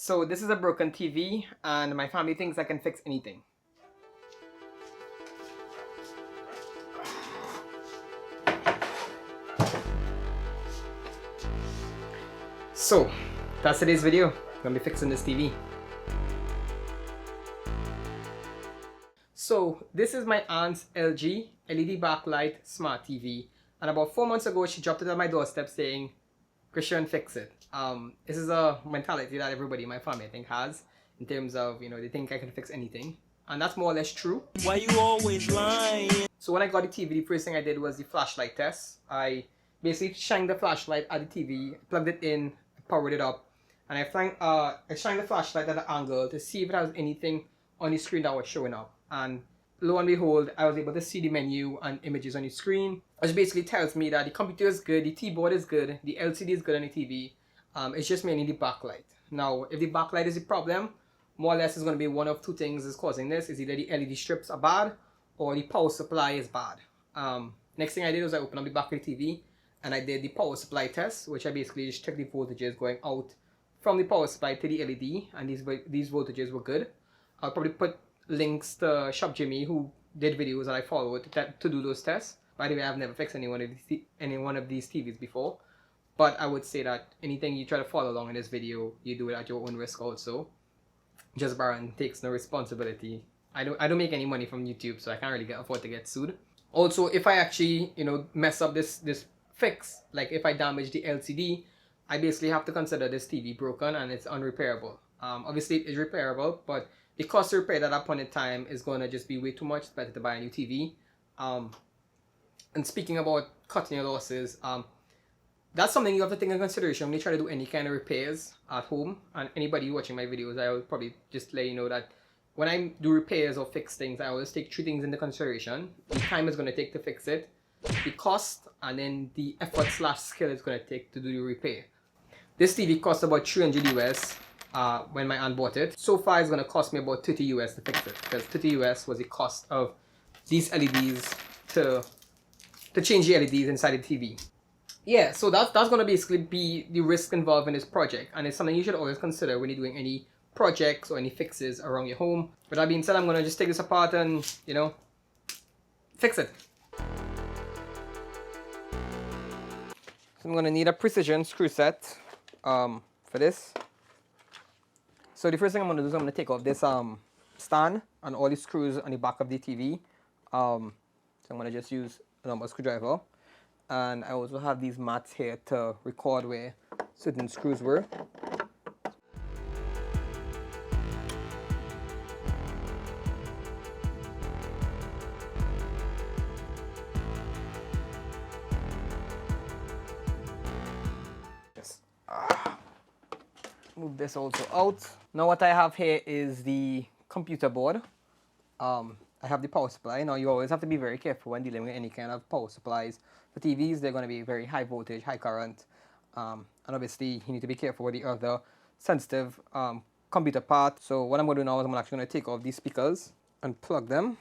So this is a broken TV and my family thinks I can fix anything. So that's today's video. I'm gonna be fixing this TV. So this is my aunt's LG LED backlight smart TV, and about 4 months ago she dropped it on my doorstep saying, "Christian, fix it." This is a mentality that everybody in my family I think has, in terms of, they think I can fix anything, and that's more or less true. Why you always lying? So when I got the TV, the first thing I did was the flashlight test. I basically shined the flashlight at the TV, plugged it in, powered it up, and I shined the flashlight at an angle to see if there was anything on the screen that was showing up. And lo and behold, I was able to see the menu and images on the screen, which basically tells me that the computer is good, the keyboard is good, the LCD is good on the TV. It's just mainly the backlight. Now, if the backlight is the problem, more or less it's going to be one of two things is causing this. It's either the LED strips are bad or the power supply is bad. Next thing I did was I opened up the back of the TV and I did the power supply test, which I basically just checked the voltages going out from the power supply to the LED, and these voltages were good. I'll probably put links to Shop Jimmy, who did videos that I followed to do those tests. By the way, I've never fixed any one of these TVs before, but I would say that anything you try to follow along in this video, you do it at your own risk also. Just Baron takes no responsibility. I don't make any money from YouTube, so I can't really afford to get sued. Also, if I actually mess up this fix, like if I damage the LCD, I basically have to consider this TV broken and it's unrepairable. Obviously it is repairable, but the cost to repair at that point in time is going to just be way too much. It's better to buy a new TV. And speaking about cutting your losses, that's something you have to take into consideration when you try to do any kind of repairs at home. And anybody watching my videos, I will probably just let you know that when I do repairs or fix things, I always take three things into consideration: the time it's going to take to fix it, the cost, and then the effort/skill it's going to take to do the repair. This TV cost about 300 US when my aunt bought it. So far it's going to cost me about 30 US to fix it, because 30 US was the cost of these LEDs to change the LEDs inside the TV. Yeah, so that's going to basically be the risk involved in this project, and it's something you should always consider when you're doing any projects or any fixes around your home. With that being said, I'm going to just take this apart and, fix it. So I'm going to need a precision screw set for this. So the first thing I'm going to do is I'm going to take off this stand and all the screws on the back of the TV. So I'm going to just use a normal screwdriver. And I also have these mats here to record where certain screws were. Just move this also out. Now what I have here is the computer board. I have the power supply. Now you always have to be very careful when dealing with any kind of power supplies. For TVs, they're going to be very high voltage, high current, and obviously you need to be careful with the other sensitive computer parts. So what I'm going to do now is I'm actually going to take off these speakers and plug them,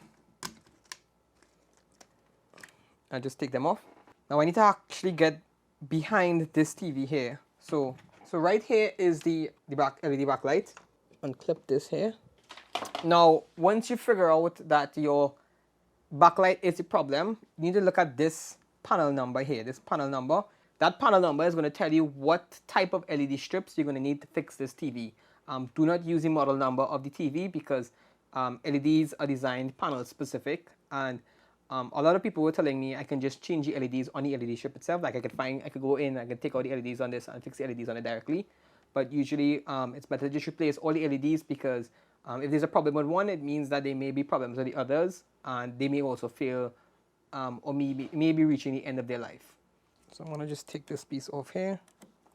and just take them off. Now I need to actually get behind this TV here. So right here is the LED backlight. Unclip this here. Now, once you figure out that your backlight is the problem, you need to look at this panel number here, this panel number. That panel number is going to tell you what type of LED strips you're going to need to fix this TV. Do not use the model number of the TV, because LEDs are designed panel specific, and a lot of people were telling me I can just change the LEDs on the LED strip itself. Like I could go in, I could take out the LEDs on this and fix the LEDs on it directly. But usually it's better to just replace all the LEDs, because if there's a problem with one, it means that there may be problems with the others, and they may also fail or maybe reaching the end of their life. So I'm going to just take this piece off here,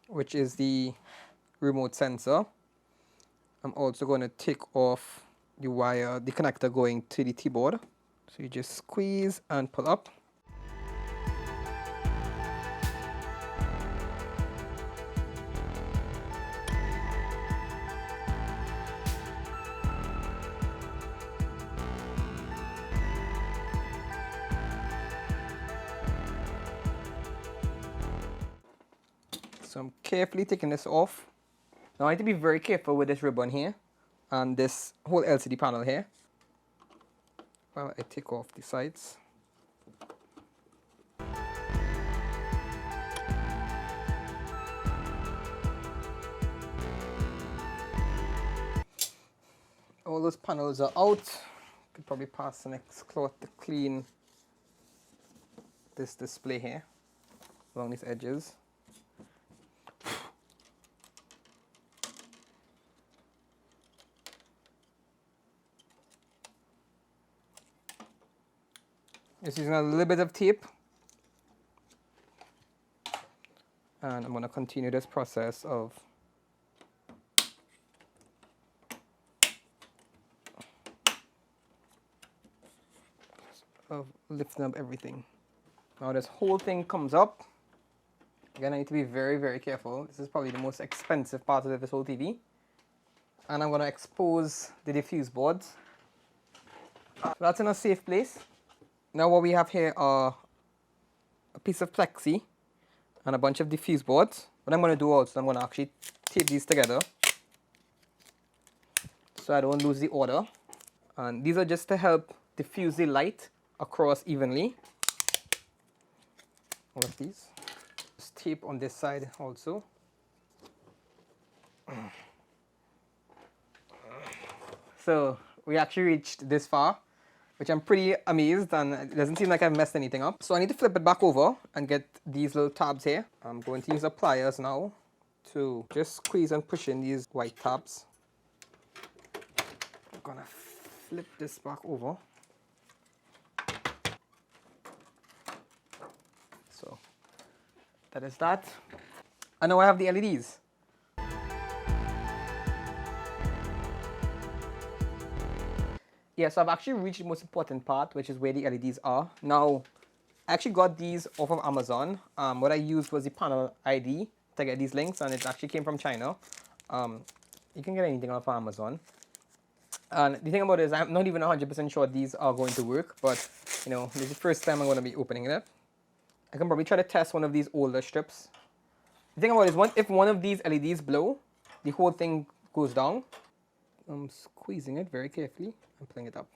which is the remote sensor. I'm also going to take off the wire, the connector going to the keyboard. So you just squeeze and pull up. So I'm carefully taking this off. Now I need to be very careful with this ribbon here and this whole LCD panel here. Well, I take off the sides. All those panels are out. Could probably pass the next cloth to clean this display here along these edges. Just using a little bit of tape, and I'm going to continue this process of lifting up everything. Now this whole thing comes up. Again, I need to be very, very careful. This is probably the most expensive part of this whole TV. And I'm going to expose the diffuse boards. So that's in a safe place. Now what we have here are a piece of plexi and a bunch of diffuse boards. What I'm going to do also, I'm going to actually tape these together so I don't lose the order. And these are just to help diffuse the light across evenly. All of these. Just tape on this side also. So we actually reached this far, which I'm pretty amazed, and it doesn't seem like I've messed anything up. So I need to flip it back over and get these little tabs here. I'm going to use the pliers now to just squeeze and push in these white tabs. I'm gonna flip this back over. So that is that. And now I have the LEDs. Yeah, so I've actually reached the most important part, which is where the LEDs are. Now, I actually got these off of Amazon. What I used was the panel ID to get these links, and it actually came from China. You can get anything off of Amazon. And the thing about it is I'm not even 100% sure these are going to work, but you know, this is the first time I'm going to be opening it. I can probably try to test one of these older strips. The thing about it is if one of these LEDs blow, the whole thing goes down. I'm squeezing it very carefully and pulling it up.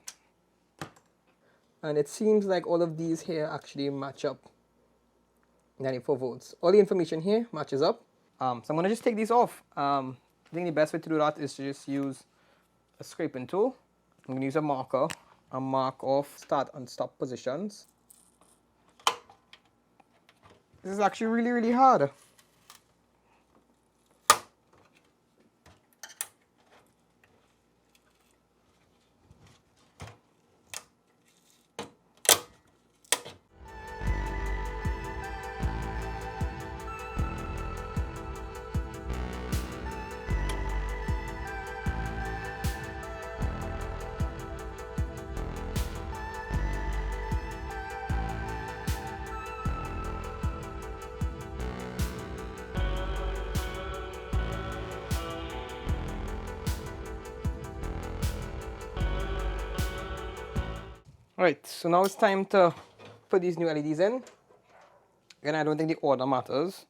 And it seems like all of these here actually match up. 94 volts. All the information here matches up. So I'm going to just take these off. I think the best way to do that is to just use a scraping tool. I'm going to use a marker and mark off start and stop positions. This is actually really, really hard. Alright, so now it's time to put these new LEDs in. Again, I don't think the order matters.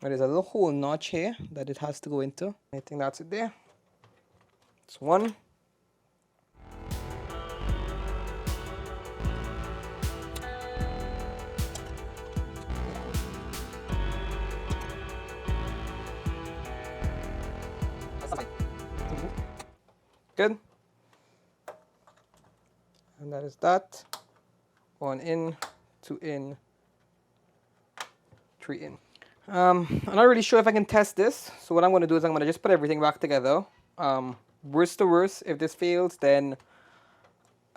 There's a little hole notch here that it has to go into. I think that's it there. It's one. Good. And that is that. 1 in, 2 in, 3 in. I'm not really sure if I can test this. So what I'm going to do is I'm going to just put everything back together. Worst to worst, if this fails, then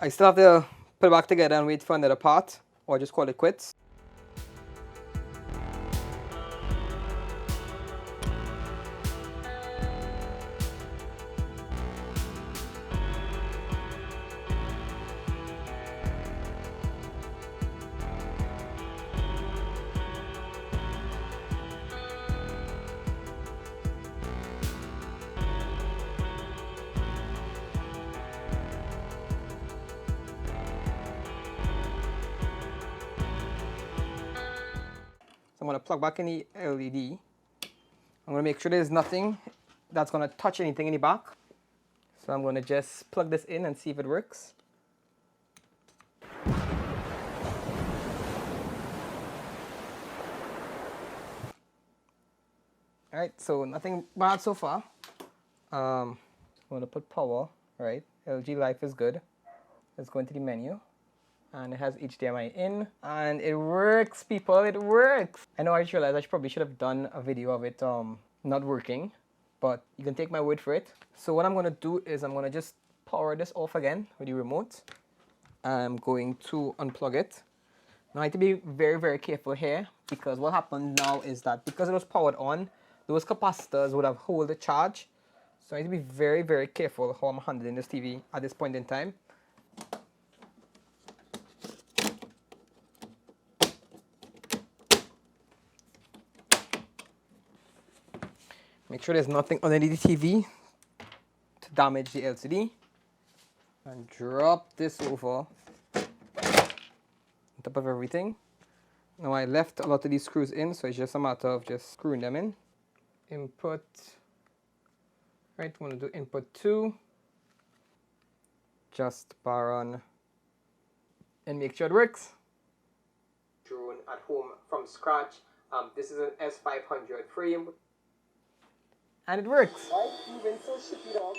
I still have to put it back together and wait for another part, or just call it quits. I'm going to plug back in the LED. I'm going to make sure there's nothing that's going to touch anything in the back. So I'm going to just plug this in and see if it works. Alright, so nothing bad so far. I'm going to put power, right? LG Life is good. Let's go into the menu. And it has HDMI in. And it works, people, it works! I know I just realized I probably should have done a video of it not working. But you can take my word for it. So what I'm going to do is I'm going to just power this off again with the remote. I'm going to unplug it. Now I have to be very, very careful here, because what happened now is that because it was powered on, those capacitors would have hold the charge. So I need to be very, very careful how I'm handling this TV at this point in time. Make sure there's nothing underneath the TV to damage the LCD. And drop this over on top of everything. Now I left a lot of these screws in, so it's just a matter of just screwing them in. Input, right, want to do input 2. Just power on and make sure it works. Drone at home from scratch. This is an S500 frame. And it works. Why even so shitty dog?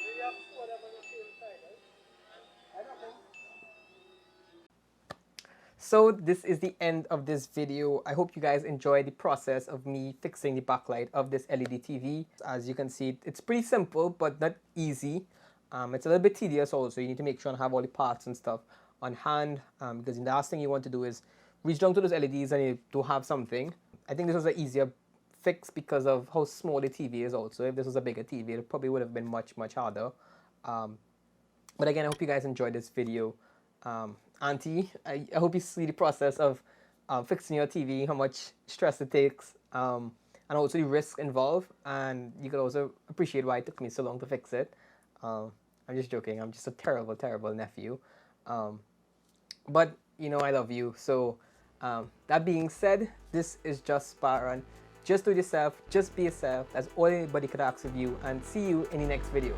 So this is the end of this video. I hope you guys enjoyed the process of me fixing the backlight of this LED TV. As you can see, it's pretty simple, but not easy. It's a little bit tedious also. You need to make sure and have all the parts and stuff on hand, because the last thing you want to do is reach down to those LEDs and you don't have something. I think this was an easier fix because of how small the TV is also. If this was a bigger TV, it probably would have been much, much harder. But again, I hope you guys enjoyed this video. Auntie, I hope you see the process of fixing your TV, how much stress it takes, and also the risk involved, and you could also appreciate why it took me so long to fix it. I'm just joking, I'm just a terrible, terrible nephew. But, you know, I love you. So, that being said, this is just Sparran. Just do it yourself, just be yourself. That's all anybody could ask of you, and see you in the next video.